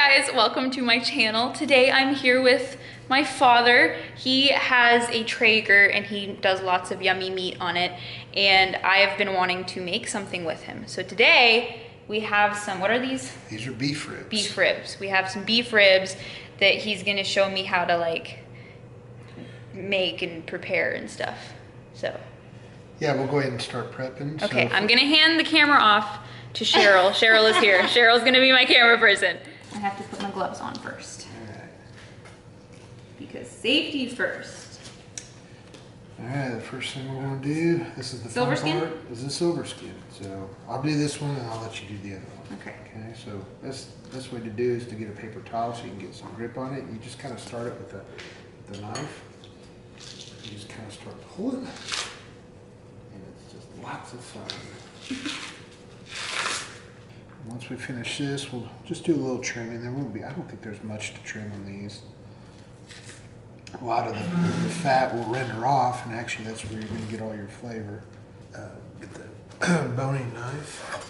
guys, welcome to my channel. Today I'm here with my father. He has a Traeger and he does lots of yummy meat on it, and I have been wanting to make something with him. So today we have some, what are these? These are beef ribs. Beef ribs. We have some beef ribs that he's gonna show me how to like make and prepare and stuff. So yeah, we'll go ahead and start prepping. Okay, I'm gonna hand the camera off to Cheryl. Cheryl is here. Cheryl's gonna be my camera person. I have to put my gloves on first. All right. Because safety first. All right, the first thing we're gonna do, this is the Silver fun skin? part, is the silver skin. So I'll do this one and I'll let you do the other one. Okay. Okay, so this way to do is to get a paper towel so you can get some grip on it. You just kind of start it with the knife. You just kind of start pulling. And it's just lots of fun. Once we finish this, we'll just do a little trimming. There won't be, I don't think there's much to trim on these. A lot of the fat will render off, and actually that's where you're going to get all your flavor. Get the boning knife.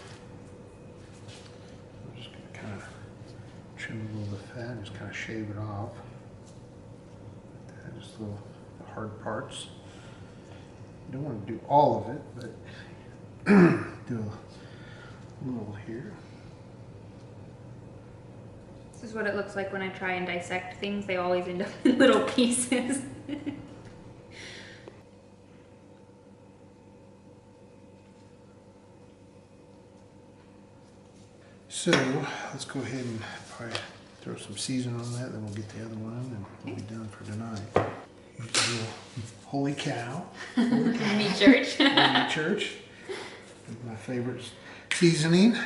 I'm just going to kind of trim a little bit of fat and just kind of shave it off. Like that, just the hard parts. You don't want to do all of it, but do a little here. This is what it looks like when I try and dissect things. They always end up in little pieces. So let's go ahead and probably throw some seasoning on that, then we'll get the other one and we'll be done for tonight. Use a little holy cow. Meat church. Meat church. My favorite seasoning.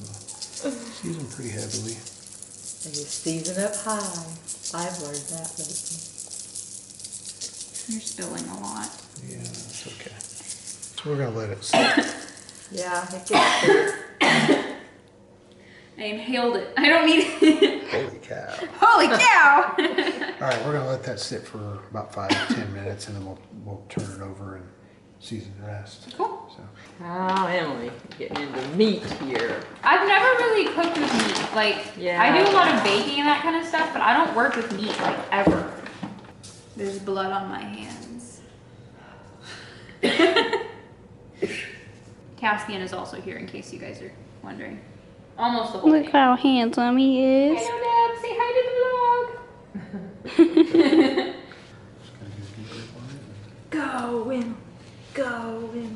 Season pretty heavily. And you season up high. I've learned that lately. You're spilling a lot. Yeah, that's okay. So we're gonna let it sit. Yeah, it gets good. I inhaled it. I don't need it. Holy cow. Holy cow! All right, we're gonna let that sit for about 5 to 10 minutes and then we'll turn it over and season the rest. Cool. So. Oh, Emily, getting into meat here. I've never really cooked with meat. Like, Yeah. I do a lot of baking and that kind of stuff, but I don't work with meat, like, ever. There's blood on my hands. Caspian is also here, in case you guys are wondering. Almost the whole Look thing. how handsome he is. Hello, Deb. Say hi to the vlog. Just gotta get a good grip on it. Go, Emily. Go, Emily.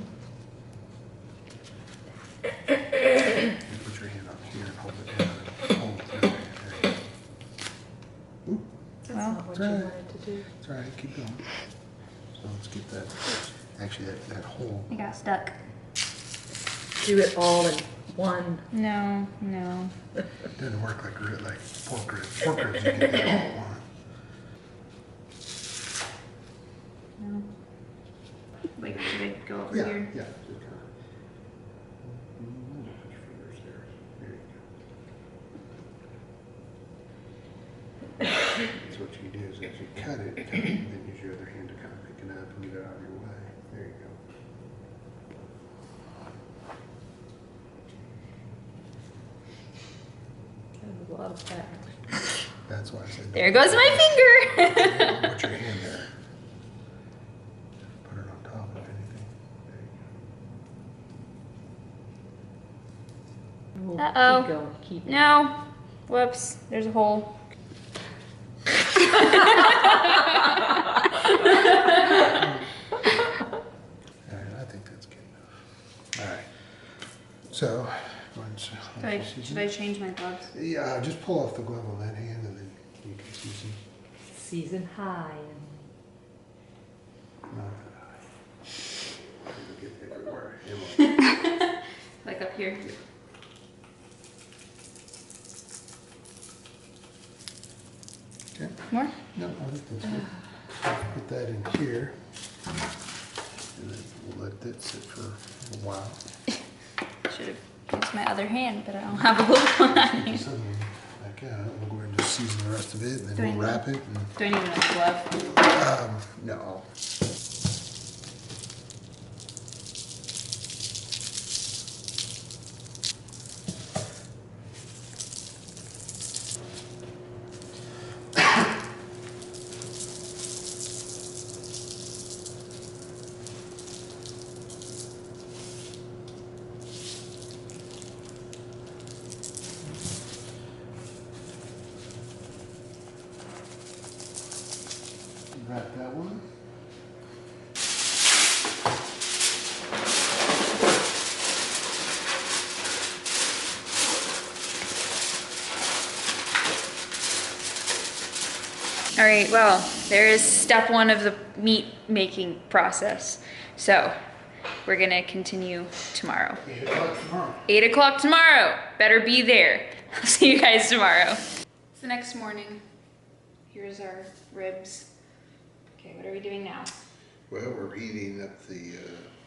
Put your hand up here and hold it down and hold it there. There you go. Ooh, That's Well, not what it's you all right. wanted to do. it's all right, keep going. So let's get that, actually that hole. I got stuck. Do it all in one. No. It doesn't work like pork ribs. Pork ribs, you get that all at once. No. Like, should I go over Yeah, here? yeah, just kind of. Put your fingers there. There you go. That's what you do is as you cut it, and then use your other hand to kind of pick it up and get it out of your way. There you go. That was a lot of fat. That's why I said. There goes my finger! Put your hand there. Put it on top of anything. There you We'll Uh-oh. Keep going. Keep it. No. Whoops. There's a hole. go. All right, I think that's good enough. All right. So, go ahead and season. Should I change my gloves? Yeah, just pull off the glove on that hand and then you can season. Season high. Not that high. It'll get everywhere. Like up here? Okay. More? No, I think that's good. Put that in here. And then we'll let that sit for a while. Should have used my other hand, but I don't have a glove on that hand. Just suddenly back out. We'll go ahead and just season the rest of it and Do I then we'll need- wrap it. And, Do I need another glove? no. wrap that one. All right, well, there is step one of the meat making process. So we're gonna continue tomorrow. 8 o'clock tomorrow. 8 o'clock tomorrow. Better be there. I'll see you guys tomorrow. It's the next morning. Here's our ribs. Okay, what are we doing now? Well, we're heating up the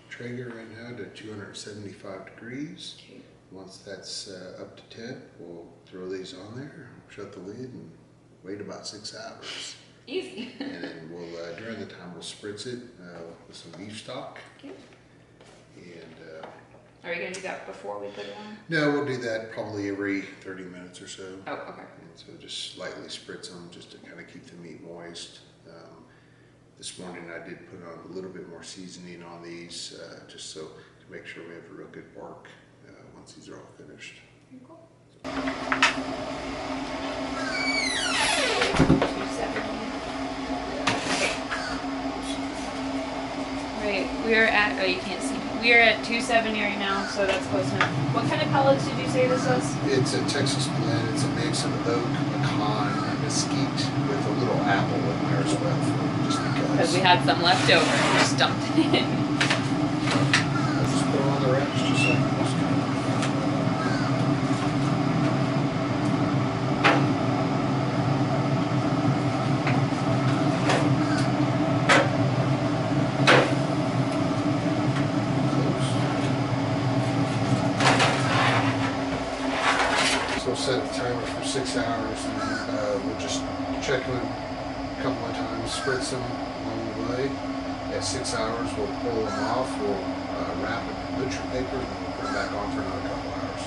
Traeger right now to 275 degrees. Okay. Once that's up to 10, we'll throw these on there, shut the lid, and wait about 6 hours. Easy. And then we'll, during the time, we'll spritz it with some beef stock. Okay. And Are we gonna do that before we put it on? no, we'll do that probably every 30 minutes or so. Oh, okay. And so just lightly spritz them just to kind of keep the meat moist. This morning I did put on a little bit more seasoning on these just so to make sure we have a real good bark once these are all finished. Cool. Right, we are at, oh, you can't see me. We are at 270 right now, so that's close enough. What kind of pellets did you say this was? It's a Texas blend. It's a mix of oak, pecan, and mesquite with a little apple in there as well, just Because because. we had some left over and just dumped it in. I'll just put on the wraps just like this. So we'll set the timer for 6 hours, and we'll just check them a couple of times, spritz them along the way. At 6 hours, we'll pull them off, we'll wrap it in butcher paper, and we'll put it back on for another couple hours.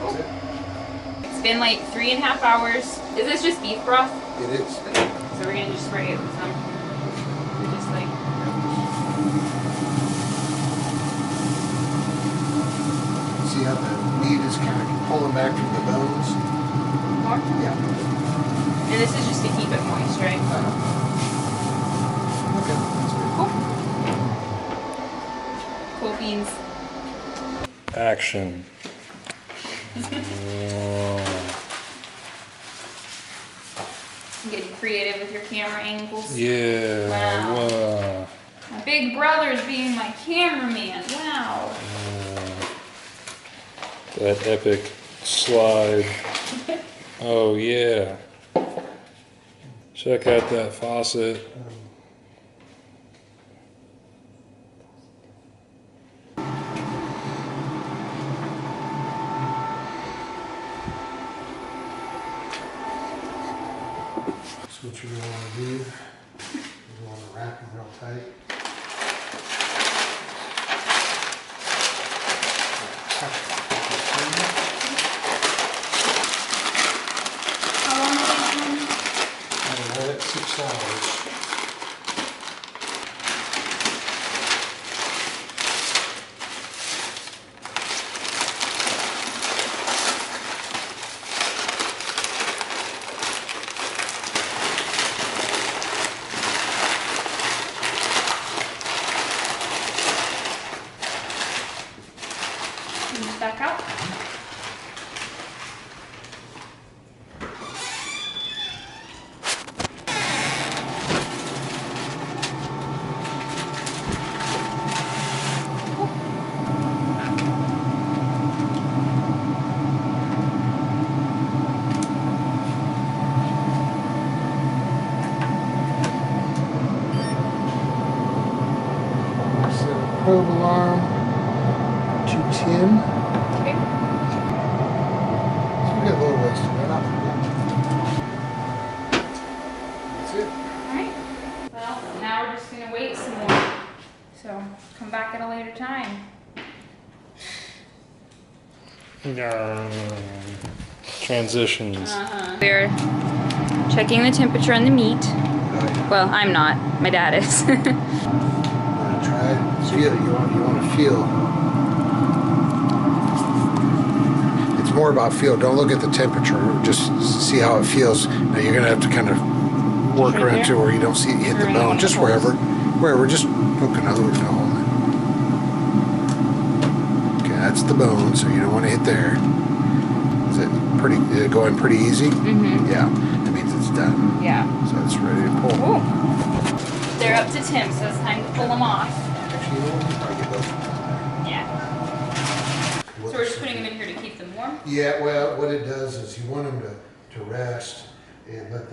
That's it. It's been like 3.5 hours. Is this just beef broth? It is. Okay, so we're gonna just spray it with some. Just like, See how the meat is kind of pulling back from the bones? more? Yeah. And this is just to keep it moist, right? Okay, that's good. Cool beans. Action. Getting creative with your camera angles. Yeah. Wow. Wow. My big brother's being my cameraman. Wow. That epic slide. Oh yeah. Check out that faucet. So what you're gonna wanna do is you wanna wrap them real tight. How long are these ones? And let it 6 hours. These back out. Set a probe alarm, 210. Okay. So we got a little ways to go. Not for long. That's it. Alright. Well, now we're just gonna wait some more. So come back at a later time. Transitions. We're checking the temperature on the meat. Well, I'm not. My dad is. You want to try it? Feel it. You want to feel. It's more about feel. Don't look at the temperature. Just see how it feels. Now you're gonna have to kind of work Right around there? to where you don't see it hit the Or bone. one of Just the holes. wherever. Just poke another hole in it. Okay, that's the bone, so you don't want to hit there. Is it pretty? Is it going pretty easy? Mm-hmm. Yeah, that means it's done. Yeah. So it's ready to pull. Ooh. They're up to Tim, so it's time to pull them off. Actually, you know what? We'll probably get both of them in Yeah. there. So we're just putting them in here to keep them warm? Yeah, well, what it does is you want them to rest and let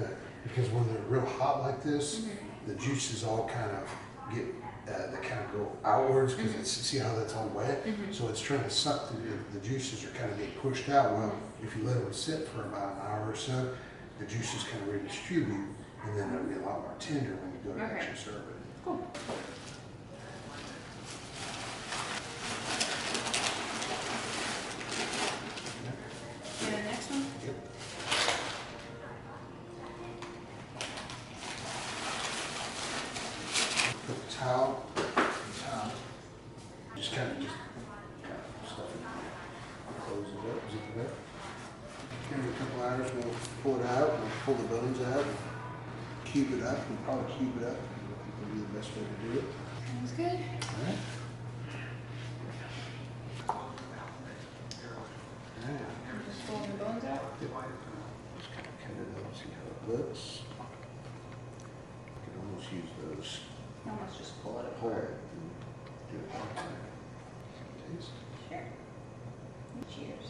because when they're real hot like this, the juices all kind of get, they kind of go outwards because see how that's all wet? So it's trying to suck, the juices are kind of being pushed out. Well, if you let them sit for about an hour or so, the juices kind of redistribute and then they'll be a lot more tender when you go to actually serve it. Cool. And the next one? Yep. Put the towel, just kind of stuff it, close it up, zip it up. Give it a couple hours, we'll pull it out, we'll pull the bones out, cube it up, we'll probably cube it up, would be the best way to do it. Sounds good. All right. Just fold the bones out. Just kind of cut it up, see how it looks. You can almost use those. Almost just pull it Pull apart. it and do it one time. Taste. Sure. Cheers.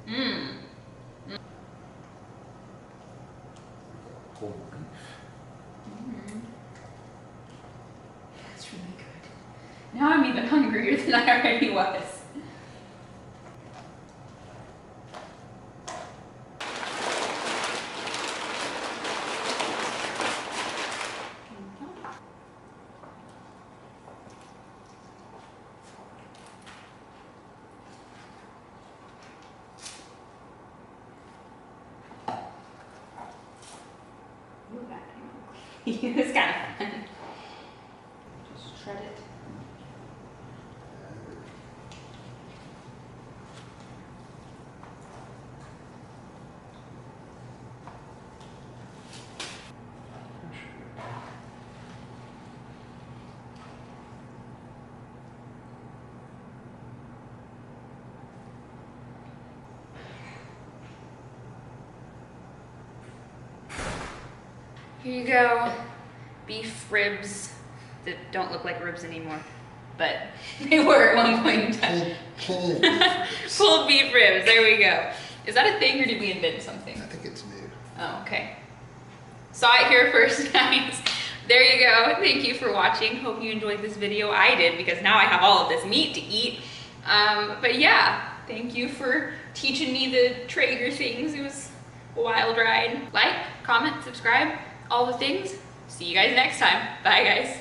Mmm. Whole beef. That's really good. Now I'm even hungrier than I already was. Ooh, that came out. It was kind of fun. Just shred it. Here you go. Beef ribs that don't look like ribs anymore, but they were at one point in time. Pulled Pulled beef ribs, there we go. Is that a thing or did we invent something? I think it's new. Oh, okay. Saw it here first, guys. There you go. Thank you for watching. Hope you enjoyed this video. I did, because now I have all of this meat to eat. But yeah, thank you for teaching me the Traeger things. It was a wild ride. Like, comment, subscribe, all the things. See you guys next time. Bye, guys.